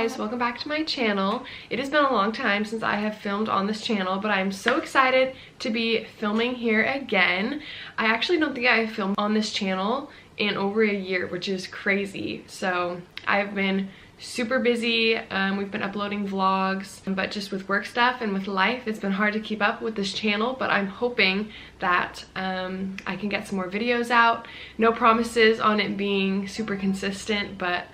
guys, welcome back to my channel. It has been a long time since I have filmed on this channel, but I'm so excited to be filming here again. I actually don't think I have filmed on this channel in over a year, which is crazy. So I've been super busy. We've been uploading vlogs, but just with work stuff and with life, it's been hard to keep up with this channel, but I'm hoping that I can get some more videos out. No promises on it being super consistent, but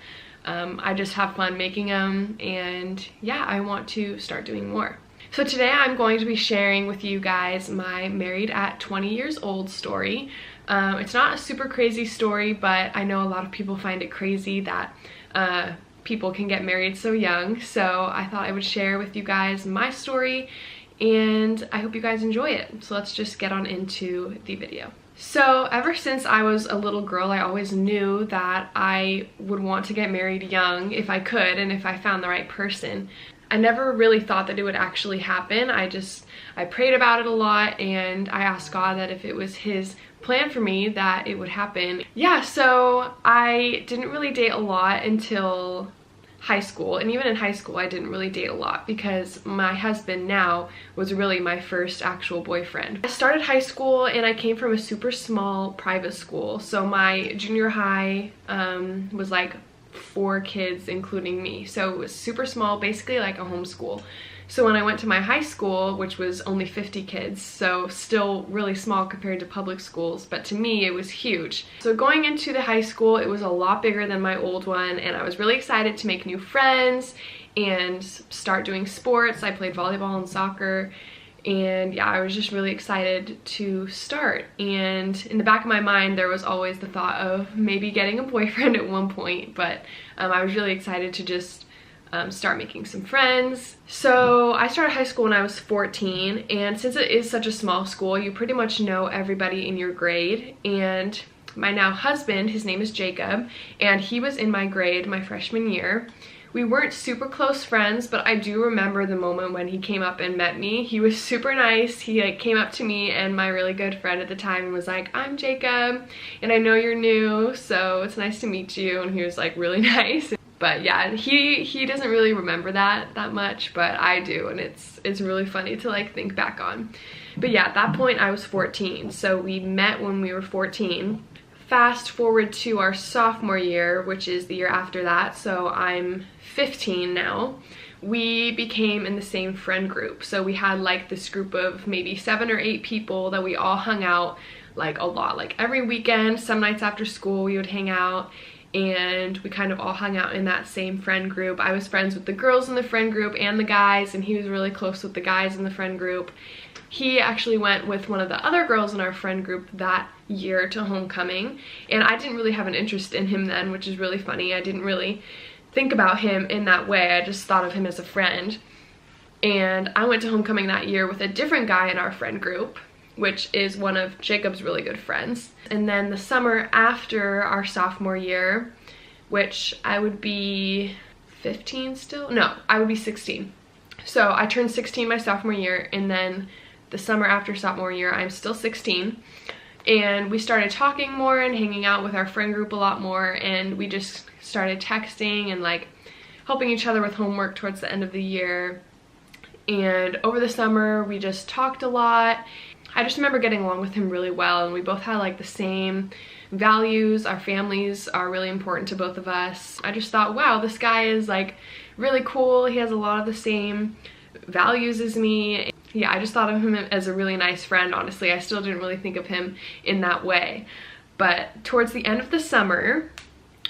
I just have fun making them, and yeah, I want to start doing more. So today I'm going to be sharing with you guys my married at 20 years old story. It's not a super crazy story, but I know a lot of people find it crazy that people can get married so young, so I thought I would share with you guys my story, and I hope you guys enjoy it. So let's just get on into the video. So ever since I was a little girl, I always knew that I would want to get married young if I could and if I found the right person. I never really thought that it would actually happen. I prayed about it a lot, and I asked God that if it was his plan for me, that it would happen. Yeah, so I didn't really date a lot until high school, and even in high school I didn't really date a lot because my husband now was really my first actual boyfriend. I started high school and I came from a super small private school, so my junior high was like 4 kids including me, so it was super small, basically like a homeschool. So when I went to my high school, which was only 50 kids, so still really small compared to public schools, but to me it was huge. So going into the high school, it was a lot bigger than my old one, and I was really excited to make new friends and start doing sports. I played volleyball and soccer, and yeah, I was just really excited to start. And in the back of my mind, there was always the thought of maybe getting a boyfriend at one point, but I was really excited to just start making some friends. So I started high school when I was 14, and since it is such a small school, you pretty much know everybody in your grade. And my now husband, his name is Jacob, and he was in my grade my freshman year. We weren't super close friends, but I do remember the moment when he came up and met me. He was super nice. He came up to me and my really good friend at the time and was like, "I'm Jacob, and I know you're new, so it's nice to meet you." And he was like really nice. But yeah, he doesn't really remember that much, but I do, and it's really funny to like think back on. But yeah, at that point I was 14, so we met when we were 14. Fast forward to our sophomore year, which is the year after that, so I'm 15 now. We became in the same friend group, so we had like this group of maybe 7 or 8 people that we all hung out like a lot. Like every weekend, some nights after school we would hang out, and we kind of all hung out in that same friend group. I was friends with the girls in the friend group and the guys, and he was really close with the guys in the friend group. He actually went with one of the other girls in our friend group that year to homecoming, and I didn't really have an interest in him then, which is really funny. I didn't really think about him in that way. I just thought of him as a friend. And I went to homecoming that year with a different guy in our friend group, which is one of Jacob's really good friends. And then the summer after our sophomore year, which I would be 15 still? No, I would be 16. So I turned 16 my sophomore year, and then the summer after sophomore year, I'm still 16. And we started talking more and hanging out with our friend group a lot more, and we just started texting and like helping each other with homework towards the end of the year. And over the summer, we just talked a lot. I just remember getting along with him really well, and we both had like the same values. Our families are really important to both of us. I just thought, wow, this guy is like really cool. He has a lot of the same values as me. Yeah, I just thought of him as a really nice friend, honestly. I still didn't really think of him in that way. But towards the end of the summer,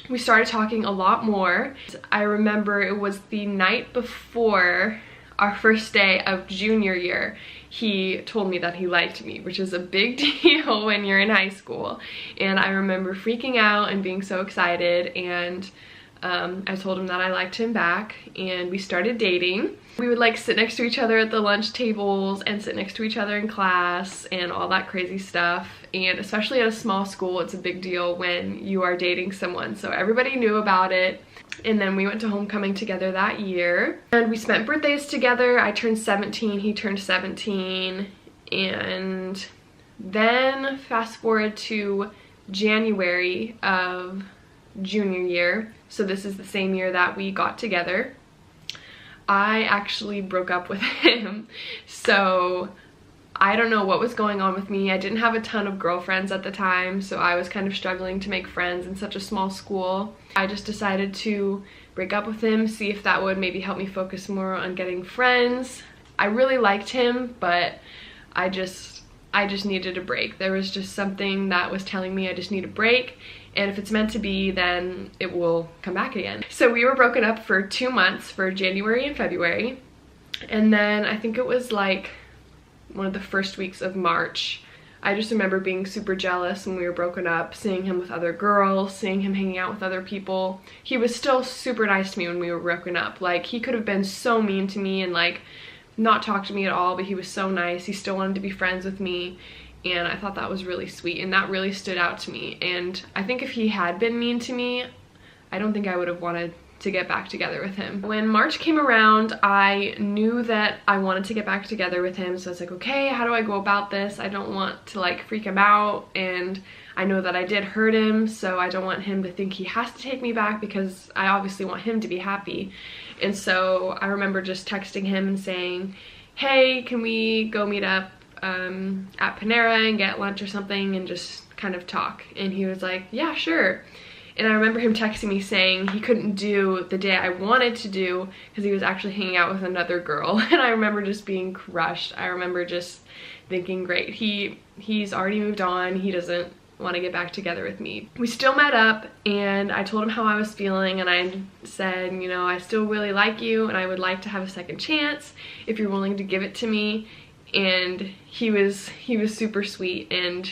we started talking a lot more. I remember it was the night before our first day of junior year. He told me that he liked me, which is a big deal when you're in high school. And I remember freaking out and being so excited, and I told him that I liked him back, and we started dating. We would like sit next to each other at the lunch tables and sit next to each other in class and all that crazy stuff. And especially at a small school, it's a big deal when you are dating someone, so everybody knew about it. And then we went to homecoming together that year, and we spent birthdays together. I turned 17, he turned 17, and then fast forward to January of junior year. So this is the same year that we got together. I actually broke up with him. So I don't know what was going on with me. I didn't have a ton of girlfriends at the time, so I was kind of struggling to make friends in such a small school. I just decided to break up with him, see if that would maybe help me focus more on getting friends. I really liked him, but I just needed a break. There was just something that was telling me I just need a break, and if it's meant to be, then it will come back again. So we were broken up for 2 months, for January and February, and then I think it was like one of the first weeks of March. I just remember being super jealous when we were broken up, seeing him with other girls, seeing him hanging out with other people. He was still super nice to me when we were broken up. Like, he could have been so mean to me and like not talk to me at all, but he was so nice. He still wanted to be friends with me, and I thought that was really sweet, and that really stood out to me. And I think if he had been mean to me, I don't think I would have wanted to get back together with him. When March came around, I knew that I wanted to get back together with him, so I was like, okay, how do I go about this? I don't want to like freak him out, and I know that I did hurt him, so I don't want him to think he has to take me back, because I obviously want him to be happy. And so I remember just texting him and saying, hey, can we go meet up at Panera and get lunch or something and just kind of talk? And he was like, yeah, sure. And I remember him texting me saying he couldn't do the day I wanted to do because he was actually hanging out with another girl. And I remember just being crushed. I remember just thinking, great, he's already moved on. He doesn't want to get back together with me. We still met up, and I told him how I was feeling, and I said, you know, I still really like you and I would like to have a second chance if you're willing to give it to me. And he was super sweet, and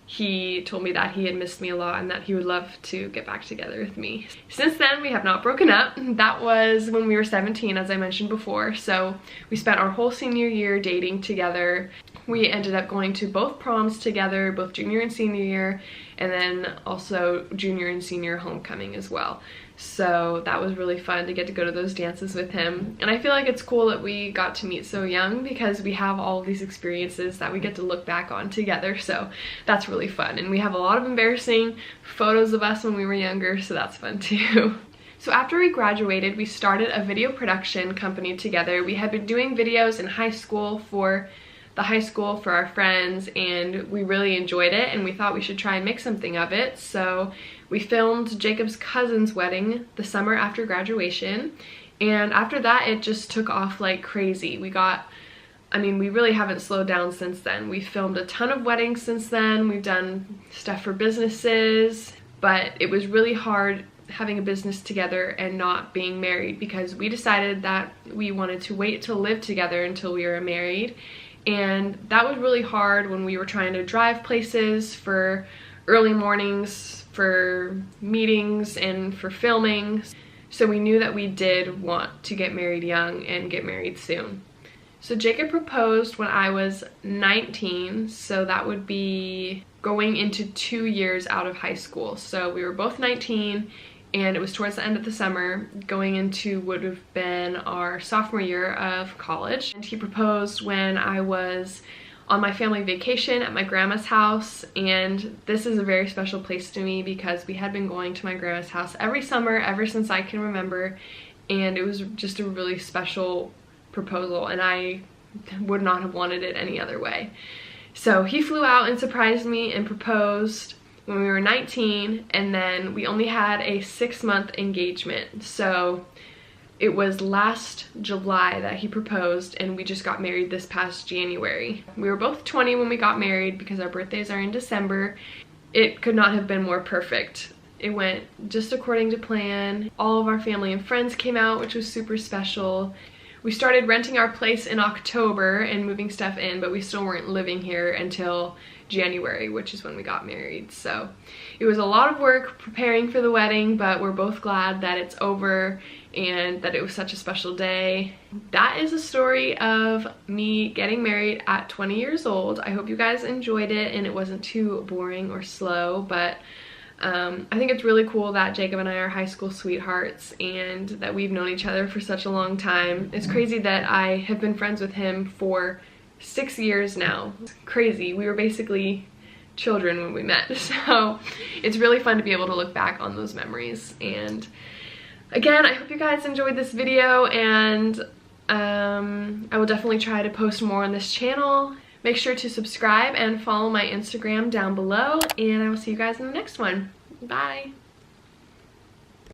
he told me that he had missed me a lot and that he would love to get back together with me. Since then, we have not broken up. That was when we were 17, as I mentioned before. So we spent our whole senior year dating together. We ended up going to both proms together, both junior and senior year, and then also junior and senior homecoming as well. So that was really fun to get to go to those dances with him. And I feel like it's cool that we got to meet so young, because we have all of these experiences that we get to look back on together. So that's really fun. And we have a lot of embarrassing photos of us when we were younger, so that's fun too. So after we graduated, we started a video production company together. We had been doing videos in high school for the high school for our friends, and we really enjoyed it, and we thought we should try and make something of it. So we filmed Jacob's cousin's wedding the summer after graduation, and after that it just took off like crazy. We really haven't slowed down since then. We filmed a ton of weddings since then. We've done stuff for businesses, but it was really hard having a business together and not being married, because we decided that we wanted to wait to live together until we were married. And that was really hard when we were trying to drive places for early mornings, for meetings, and for filming. So we knew that we did want to get married young and get married soon. So Jacob proposed when I was 19, so that would be going into 2 years out of high school. So we were both 19, and it was towards the end of the summer, going into would have been our sophomore year of college. And he proposed when I was on my family vacation at my grandma's house, and this is a very special place to me because we had been going to my grandma's house every summer ever since I can remember, and it was just a really special proposal, and I would not have wanted it any other way. So he flew out and surprised me and proposed when we were 19, and then we only had a 6-month engagement. So it was last July that he proposed, and we just got married this past January. We were both 20 when we got married because our birthdays are in December. It could not have been more perfect. It went just according to plan. All of our family and friends came out, which was super special. We started renting our place in October and moving stuff in, but we still weren't living here until January, which is when we got married. So it was a lot of work preparing for the wedding, but we're both glad that it's over and that it was such a special day. That is a story of me getting married at 20 years old. I hope you guys enjoyed it and it wasn't too boring or slow, but I think it's really cool that Jacob and I are high school sweethearts and that we've known each other for such a long time. It's crazy that I have been friends with him for 6 years now. It's crazy. We were basically children when we met. So it's really fun to be able to look back on those memories. And again, I hope you guys enjoyed this video, and I will definitely try to post more on this channel. Make sure to subscribe and follow my Instagram down below, and I will see you guys in the next one. Bye.